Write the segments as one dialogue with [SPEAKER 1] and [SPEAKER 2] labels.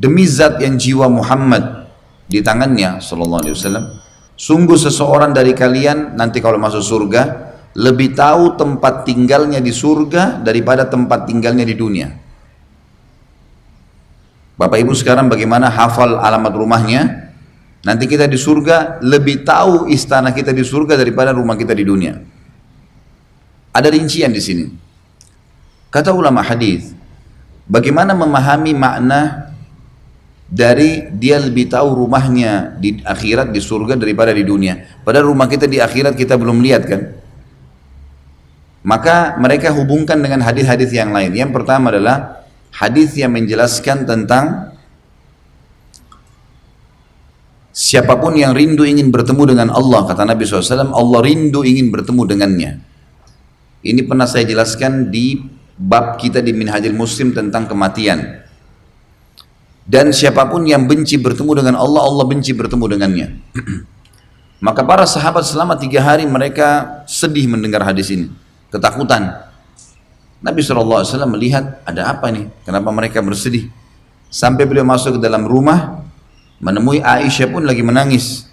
[SPEAKER 1] demi zat yang jiwa Muhammad di tangannya sallallahu alaihi wasallam, sungguh seseorang dari kalian nanti kalau masuk surga lebih tahu tempat tinggalnya di surga daripada tempat tinggalnya di dunia. Bapak Ibu sekarang bagaimana hafal alamat rumahnya? Nanti kita di surga lebih tahu istana kita di surga daripada rumah kita di dunia. Ada rincian di sini. Kata ulama hadis, bagaimana memahami makna dari dia lebih tahu rumahnya di akhirat di surga daripada di dunia. Padahal rumah kita di akhirat kita belum lihat kan? Maka mereka hubungkan dengan hadis-hadis yang lain. Yang pertama adalah hadis yang menjelaskan tentang siapapun yang rindu ingin bertemu dengan Allah, kata Nabi SAW, Allah rindu ingin bertemu dengannya. Ini pernah saya jelaskan di bab kita di Minhajul Muslim tentang kematian. Dan siapapun yang benci bertemu dengan Allah, Allah benci bertemu dengannya. Maka para sahabat selama 3 hari mereka sedih mendengar hadis ini, ketakutan. Nabi SAW melihat ada apa nih, kenapa mereka bersedih. Sampai beliau masuk ke dalam rumah, menemui Aisyah pun lagi menangis.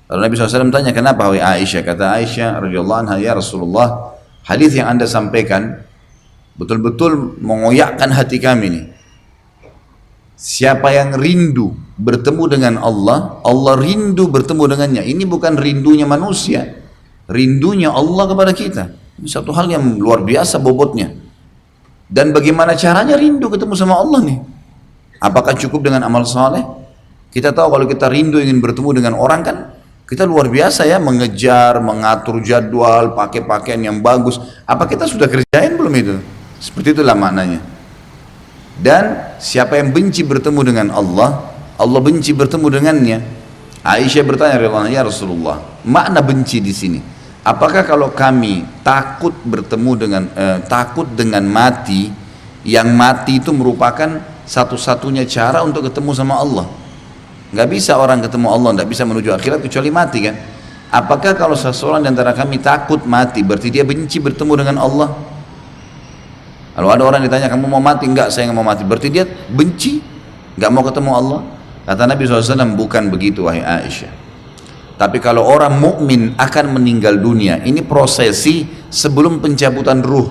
[SPEAKER 1] Lalu Nabi SAW tanya, kenapa wahai Aisyah? Kata Aisyah radhiyallahu anha, ya Rasulullah, hadis yang anda sampaikan betul-betul mengoyakkan hati kami nih. Siapa yang rindu bertemu dengan Allah, Allah rindu bertemu dengannya. Ini bukan rindunya manusia, rindunya Allah kepada kita. Ini satu hal yang luar biasa bobotnya. Dan bagaimana caranya rindu ketemu sama Allah nih? Apakah cukup dengan amal saleh? Kita tahu kalau kita rindu ingin bertemu dengan orang kan, kita luar biasa ya, mengejar, mengatur jadwal, pakai pakaian yang bagus. Apa kita sudah kerjain belum itu? Seperti itulah maknanya. Dan siapa yang benci bertemu dengan Allah, Allah benci bertemu dengannya. Aisyah bertanya, ya Rasulullah, makna benci di sini, apakah kalau kami takut bertemu dengan takut dengan mati, yang mati itu merupakan satu-satunya cara untuk ketemu sama Allah? Nggak bisa orang ketemu Allah, nggak bisa menuju akhirat kecuali mati kan? Apakah kalau seseorang di antara kami takut mati, berarti dia benci bertemu dengan Allah? Kalau ada orang ditanya, kamu mau mati? Enggak, saya nggak mau mati. Berarti dia benci, nggak mau ketemu Allah. Kata Nabi SAW, bukan begitu wahai Aisyah. Tapi kalau orang mukmin akan meninggal dunia, ini prosesi sebelum pencabutan ruh.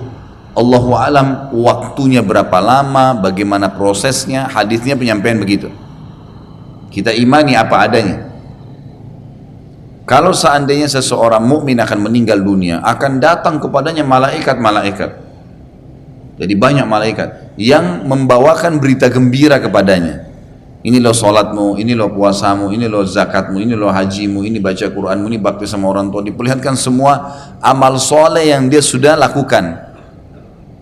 [SPEAKER 1] Allahu alam waktunya berapa lama, bagaimana prosesnya, hadisnya penyampaian begitu. Kita imani apa adanya. Kalau seandainya seseorang mukmin akan meninggal dunia, akan datang kepadanya malaikat-malaikat. Jadi banyak malaikat yang membawakan berita gembira kepadanya. Ini loh sholatmu, ini loh puasamu, ini loh zakatmu, ini loh hajimu, ini baca Quranmu, ini bakti sama orang tua. Diperlihatkan semua amal soleh yang dia sudah lakukan.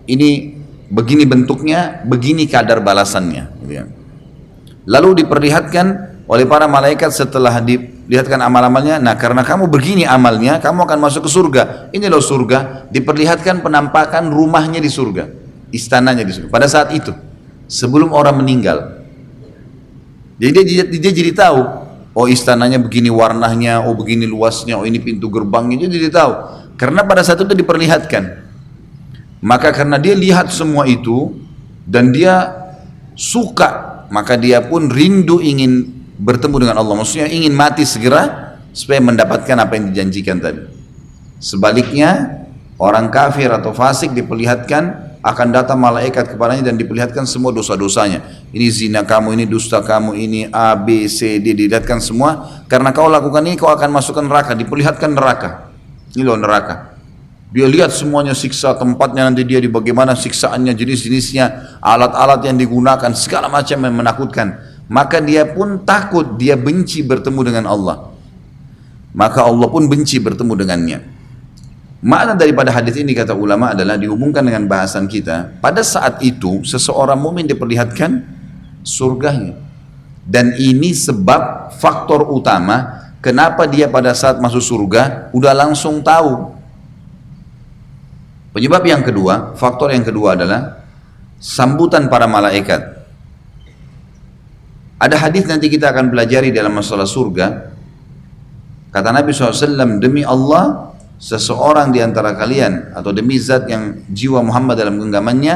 [SPEAKER 1] Ini begini bentuknya, begini kadar balasannya. Gitu ya. Lalu diperlihatkan oleh para malaikat setelah dilihatkan amal-amalnya, nah karena kamu begini amalnya, kamu akan masuk ke surga. Ini loh surga, diperlihatkan penampakan rumahnya di surga, istananya di surga. Pada saat itu, sebelum orang meninggal. Jadi dia jadi tahu, oh istananya begini warnanya, oh begini luasnya, oh ini pintu gerbangnya, dia jadi tahu. Karena pada saat itu diperlihatkan. Maka karena dia lihat semua itu, dan dia suka, maka dia pun rindu ingin bertemu dengan Allah. Maksudnya ingin mati segera supaya mendapatkan apa yang dijanjikan tadi. Sebaliknya orang kafir atau fasik diperlihatkan, akan datang malaikat kepadanya dan diperlihatkan semua dosa-dosanya. Ini zina kamu, ini dusta kamu, ini A, B, C, D, dilihatkan semua. Karena kau lakukan ini kau akan masukkan neraka. Diperlihatkan neraka. Ini loh neraka. Dia lihat semuanya siksa tempatnya, nanti dia di bagaimana siksaannya, jenis-jenisnya, alat-alat yang digunakan, segala macam yang menakutkan. Maka dia pun takut, dia benci bertemu dengan Allah. Maka Allah pun benci bertemu dengannya. Makna daripada hadis ini kata ulama adalah dihubungkan dengan bahasan kita. Pada saat itu seseorang mukmin diperlihatkan surganya. Dan ini sebab faktor utama kenapa dia pada saat masuk surga udah langsung tahu. Penyebab yang kedua, faktor yang kedua adalah sambutan para malaikat. Ada hadis nanti kita akan pelajari dalam masalah surga. Kata Nabi SAW, demi Allah, seseorang di antara kalian atau demi zat yang jiwa Muhammad dalam genggamannya,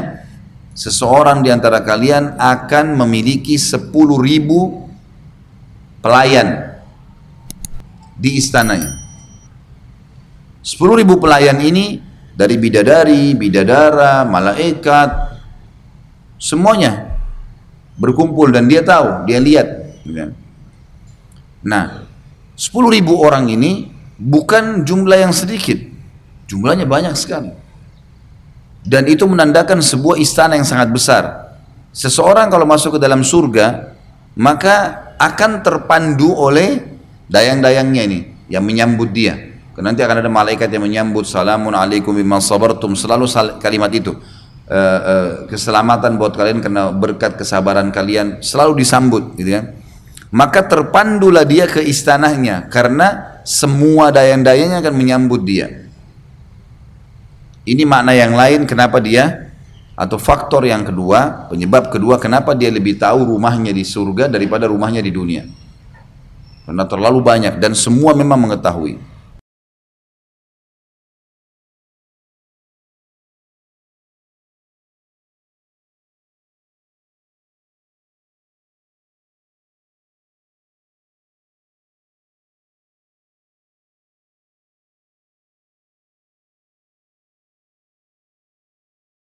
[SPEAKER 1] seseorang di antara kalian akan memiliki 10.000 pelayan di istananya. 10.000 pelayan ini dari bidadari, bidadara, malaikat, semuanya berkumpul dan dia tahu, dia lihat. Nah, 10.000 orang ini bukan jumlah yang sedikit, jumlahnya banyak sekali. Dan itu menandakan sebuah istana yang sangat besar. Seseorang kalau masuk ke dalam surga, maka akan terpandu oleh dayang-dayangnya ini yang menyambut dia. Karena nanti akan ada malaikat yang menyambut, salamun alaikum bima sabartum, selalu kalimat itu. Keselamatan buat kalian karena berkat kesabaran kalian, selalu disambut gitu ya. Maka terpandulah dia ke istananya karena semua dayang-dayangnya akan menyambut dia. Ini makna yang lain kenapa dia, atau faktor yang kedua, penyebab kedua kenapa dia lebih tahu rumahnya di surga daripada rumahnya di dunia. Karena terlalu banyak dan semua memang mengetahui.